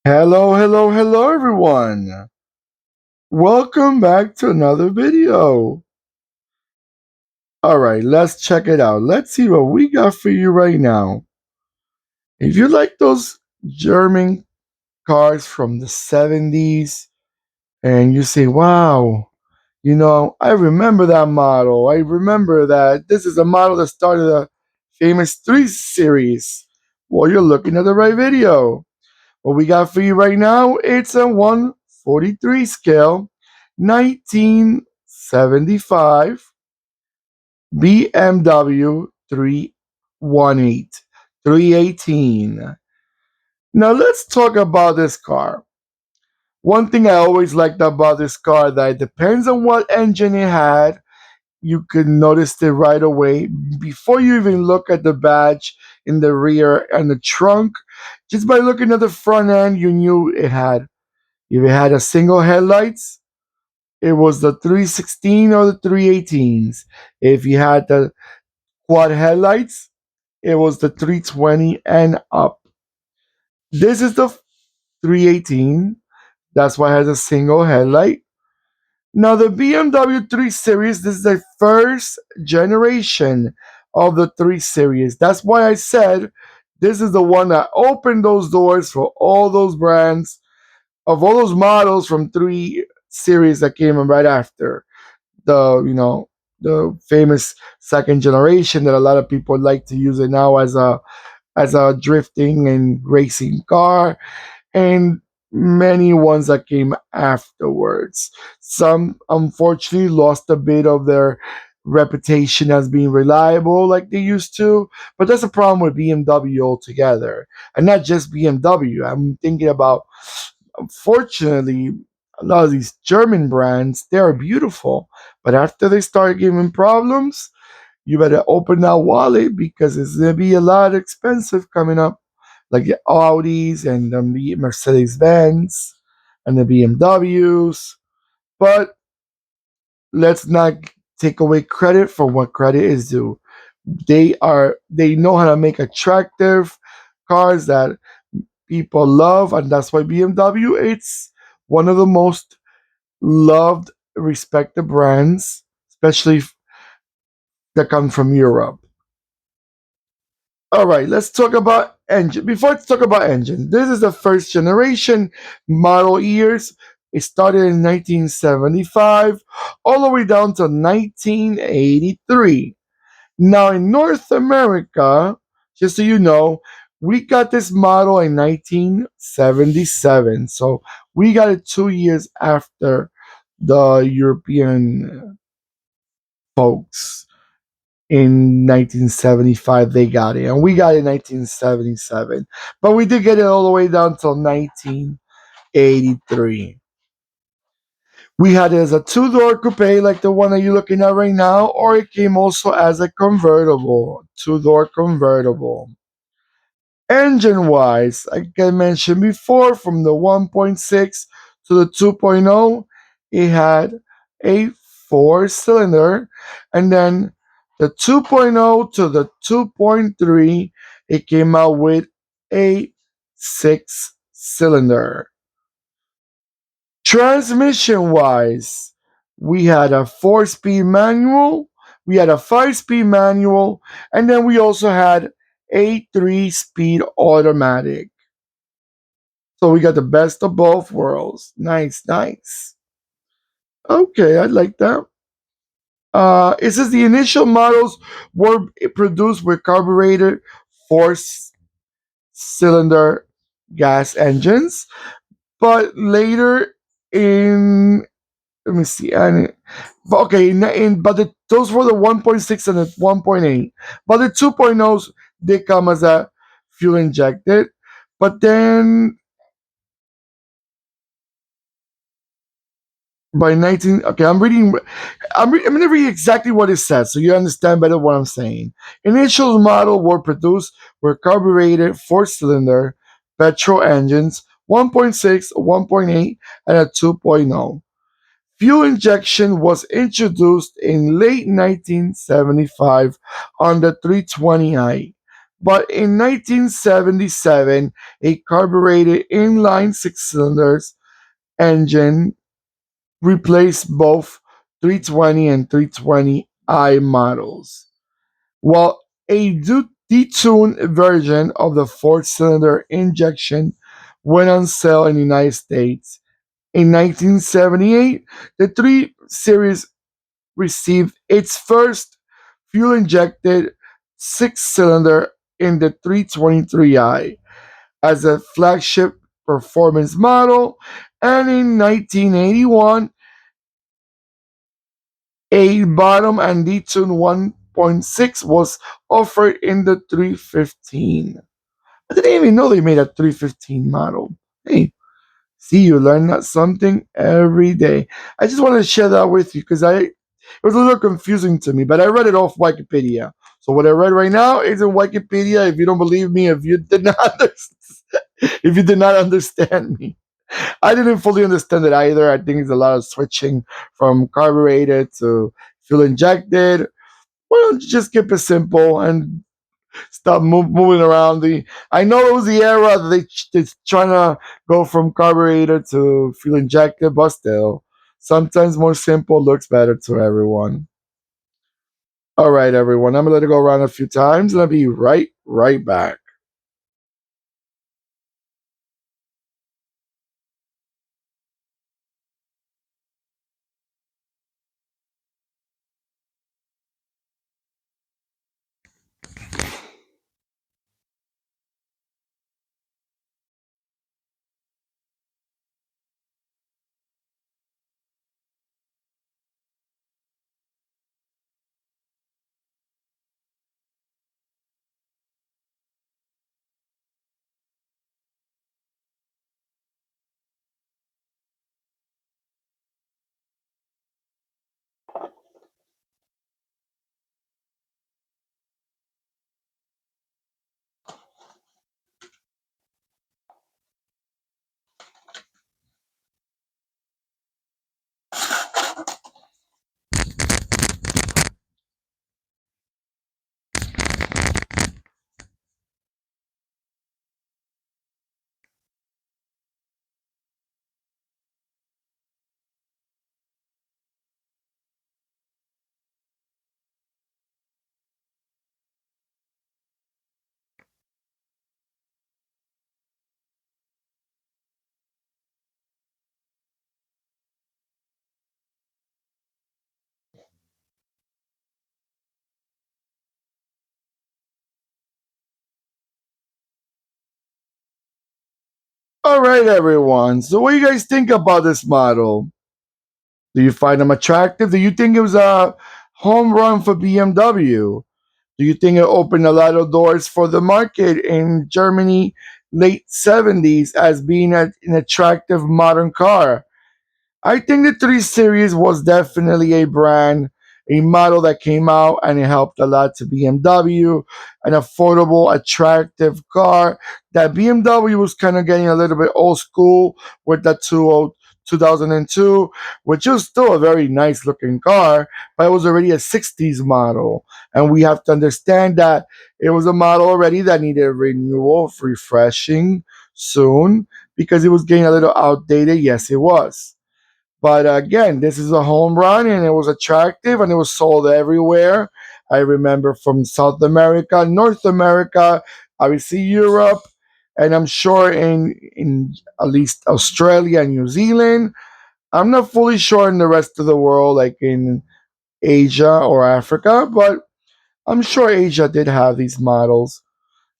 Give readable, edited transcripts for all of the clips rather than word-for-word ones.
Hello, hello, hello, everyone. Welcome back to another video. All right, let's check it out. Let's see what we got for you right now. If you like those German cars from the 70s and you say, wow, I remember that model. I remember that this is a model that started a famous 3 series. Well, you're looking at the right video. What we got for you right now, it's a 143 scale, 1975 BMW 318, 318. Now let's talk about this car. One thing I always liked about this car that it depends on what engine it had, you could notice it right away before you even look at the badge in the rear and the trunk. Just by looking at the front end, you knew it had. If it had a single headlights, it was the 316 or the 318s. If you had the quad headlights, it was the 320 and up. This is the 318. That's why it has a single headlight. Now the BMW 3 Series, this is the first generation of the 3 Series. That's why I said this is the one that opened those doors for all those brands of all those models from 3 Series that came right after the famous second generation that a lot of people like to use it now as a drifting and racing car, and many ones that came afterwards. Some unfortunately lost a bit of their reputation as being reliable like they used to, but that's a problem with BMW altogether. And not just BMW. I'm thinking about, unfortunately, a lot of these German brands, they are beautiful, but after they start giving problems, you better open that wallet because it's gonna be a lot expensive coming up, like the Audis and the Mercedes Benz and the BMWs. But let's not take away credit for what credit is due. They know how to make attractive cars that people love, and that's why BMW, it's one of the most loved, respected brands, especially that come from Europe. All right, let's talk about engine. Before I talk about engine, this is the first generation model years. It started in 1975 all the way down to 1983. Now in North America, just so you know, we got this model in 1977. So we got it 2 years after the European folks. In 1975 they got it, and we got it in 1977, but we did get it all the way down till 1983. We had it as a two-door coupe like the one that you're looking at right now, or it came also as a convertible, two-door convertible. Engine wise, like I mentioned before, from the 1.6 to the 2.0, it had a four cylinder, and then the 2.0 to the 2.3, it came out with a six cylinder. Transmission wise, we had a 4-speed manual, we had a 5-speed manual, and then we also had a 3-speed automatic. So we got the best of both worlds. Nice, nice. Okay, I like that. It says the initial models were produced with carbureted four cylinder gas engines, but later in, let me see, and but okay, those were the 1.6 and the 1.8, but the 2.0s did come as a fuel injected, but then by 19, okay, I'm going to read exactly what it says so you understand better what I'm saying. Initial model were produced with carbureted four-cylinder petrol engines, 1.6, 1.8, and a 2.0. Fuel injection was introduced in late 1975 on the 320i. But in 1977, a carbureted inline six cylinders engine replaced both 320 and 320i models, while a detuned version of the four-cylinder injection went on sale in the United States. In 1978, the 3 Series received its first fuel-injected six-cylinder in the 323i as a flagship performance model, and in 1981, a bottom and detuned 1.6 was offered in the 315. I didn't even know they made a 315 model. Hey, see, you learn that something every day. I just wanted to share that with you because it was a little confusing to me, but I read it off Wikipedia. So what I read right now is in Wikipedia. If you don't believe me, if you did not if you did not understand me, I didn't fully understand it either. I think it's a lot of switching from carbureted to fuel injected. Why don't you just keep it simple and stop moving around the? I know it was the era that they trying to go from carburetor to fuel injected, but still, sometimes more simple looks better to everyone. All right, everyone. I'm gonna let it go around a few times, and I'll be right back. All right, everyone. So, what do you guys think about this model? Do you find them attractive? Do you think it was a home run for BMW? Do you think it opened a lot of doors for the market in Germany late 70s as being an attractive modern car? I think the 3 Series was definitely a brand, a model that came out and it helped a lot to BMW, an affordable, attractive car that BMW was kind of getting a little bit old school with the 2002, which was still a very nice looking car, but it was already a 60s model. And we have to understand that it was a model already that needed renewal, refreshing soon because it was getting a little outdated. Yes, it was. But again, this is a home run and it was attractive and it was sold everywhere. I remember from South America, North America, obviously Europe, and I'm sure in at least Australia and New Zealand. I'm not fully sure in the rest of the world, like in Asia or Africa, but I'm sure Asia did have these models.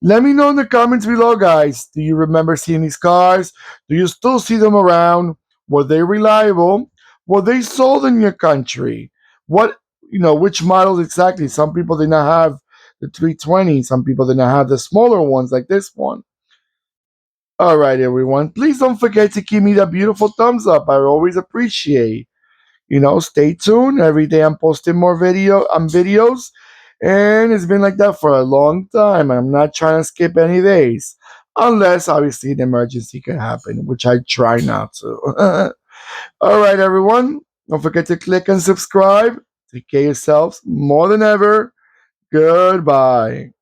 Let me know in the comments below, guys. Do you remember seeing these cars? Do you still see them around? Were they reliable? Were they sold in your country? What, which models exactly? Some people did not have the 320. Some people did not have the smaller ones like this one. All right, everyone. Please don't forget to give me that beautiful thumbs up. I always appreciate. Stay tuned. Every day I'm posting more videos, and it's been like that for a long time. I'm not trying to skip any days, unless obviously an emergency can happen, which I try not to. All right, everyone. Don't forget to click and subscribe. Take care of yourselves more than ever. Goodbye.